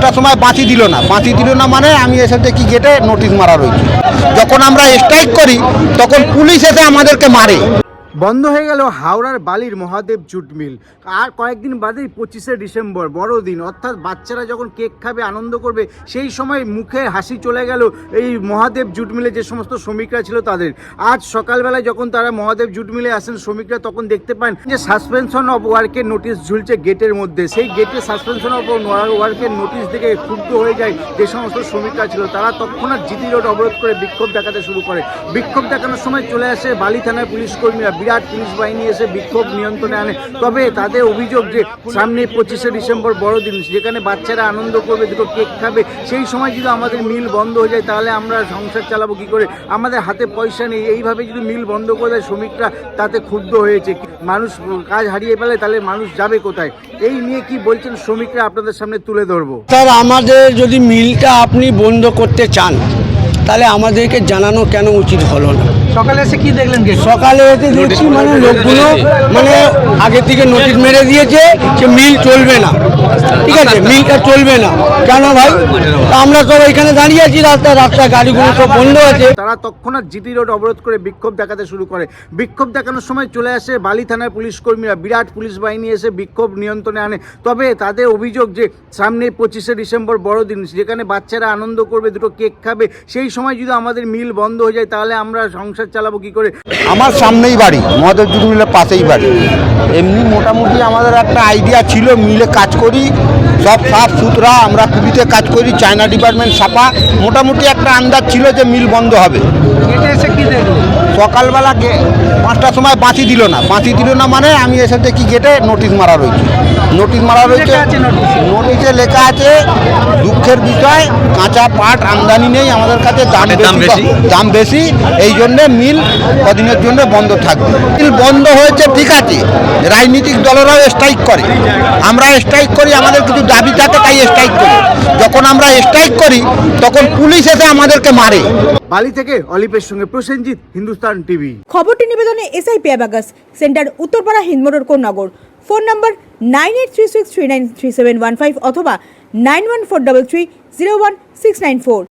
5টার সময় বাঁচি দিল না মানে আমি এসে দেখি গেটে নোটিশ মারা রয়েছে। যখন আমরা স্ট্রাইক করি তখন পুলিশ এসে আমাদেরকে মারে। বন্ধ হয়ে গেল হাওড়ার বালির মহাদেব জুট মিল। আর কয়েকদিন বাদেই 25শে ডিসেম্বর বড়দিন, অর্থাৎ বাচ্চারা যখন কেক খাবে, আনন্দ করবে, সেই সময় মুখে হাসি চলে গেল এই মহাদেব জুট মিলে যে সমস্ত শ্রমিকরা ছিল তাদের। আজ সকালবেলায় যখন তারা মহাদেব জুট মিলে আসেন শ্রমিকরা, তখন দেখতে পান যে সাসপেনশন অফ ওয়ার্কের নোটিশ ঝুলছে গেটের মধ্যে। সেই গেটে সাসপেনশন অফ ওয়ার্কের নোটিশ দেখে ক্ষুব্ধ হয়ে যায় যে সমস্ত শ্রমিকরা ছিল। তারা তৎক্ষণাৎ জিটি রোড অবরোধ করে বিক্ষোভ দেখাতে শুরু করে। বিক্ষোভ দেখানোর সময় চলে আসে বালি থানার পুলিশ কর্মীরা। বিরাট পুলিশ বাহিনী এসে বিক্ষোভ নিয়ন্ত্রণে আনে। তবে তাদের অভিযোগ যে সামনে 25শে ডিসেম্বর বড়দিন, যেখানে বাচ্চারা আনন্দ করবে, দুটো কেক খাবে, সেই সময় যদি আমাদের মিল বন্ধ হয়ে যায় তাহলে আমরা সংসার চালাবো কী করে? আমাদের হাতে পয়সা নেই। এইভাবে যদি মিল বন্ধ করে দেয় শ্রমিকরা, তাতে ক্ষুব্ধ হয়েছে। মানুষ কাজ হারিয়ে ফেলে, তাহলে মানুষ যাবে কোথায়? এই নিয়ে কি বলছেন শ্রমিকরা আপনাদের সামনে তুলে ধরবো। স্যার, আমাদের যদি মিলটা আপনি বন্ধ করতে চান তাহলে আমাদেরকে জানানো কেন উচিত হলো না? সকালে এসে কি দেখলেন? সকালে এসে দেখছি মানে লোকগুলো মানে আগে থেকে নোটিশ মেরে দিয়েছে যে মিল চলবে না। ঠিক আছে, মিলটা চলবে না কেন ভাই? আমরা সব এখানে দাঁড়িয়ে আছি, রাস্তায় গাড়িগুলো সব বন্ধ আছে। তারা তৎক্ষণাৎ জিটি রোড অবরোধ করে বিক্ষোভ দেখাতে শুরু করে। বিক্ষোভ দেখানোর সময় চলে আসে বালি থানার পুলিশ কর্মীরা। বিরাট পুলিশ বাহিনী এসে বিক্ষোভ নিয়ন্ত্রণে আনে। তবে তাদের অভিযোগ যে সামনে 25শে ডিসেম্বর বড়দিন, যেখানে বাচ্চারা আনন্দ করবে, দুটো কেক খাবে, সেই সময় যদি আমাদের মিল বন্ধ হয়ে যায় তাহলে আমরা সংসার চালাবো কি করে? আমার সামনেই বাড়ি, মহাদেব জুট মিলের পাশেই বাড়ি। এমনি মোটামুটি আমাদের একটা আইডিয়া ছিল, মিলে কাজ করি, সব সাফ সুতরা, আমরা কুবিতে কাজ করি, চায়না ডিপার্টমেন্ট সাফা, মোটামুটি একটা আন্দাজ ছিল যে মিল বন্ধ হবে। সকালবেলা 5টার সময় বাঁচি দিল না মানে আমি এসে দেখি গেটে নোটিশ মারা রয়েছে। নোটিশে লেখা আছে দুঃখের বিষয়, কাঁচা পাট আমদানি নেই আমাদের কাছে, দাম বেশি, এই জন্যে মিল কদিনের জন্য বন্ধ থাকবে। মিল বন্ধ হয়েছে ঠিক আছে, রাজনৈতিক দলেরাও স্ট্রাইক করে, আমরা স্ট্রাইক করি, আমাদের কিছু দাবি থাকে তাই স্ট্রাইক করি। যখন আমরা স্ট্রাইক করি তখন পুলিশ এসে আমাদেরকে মারে। বালি থেকে অলিপের সঙ্গে প্রসেনজিৎ, হিন্দুস্তান টিভি। খবরটি নিবেদনে এসআই পেয়াবাগাস centre, Uttarpara, Hindmotor, Konnagar. Phone number 9836393715 অথবা 9143301694।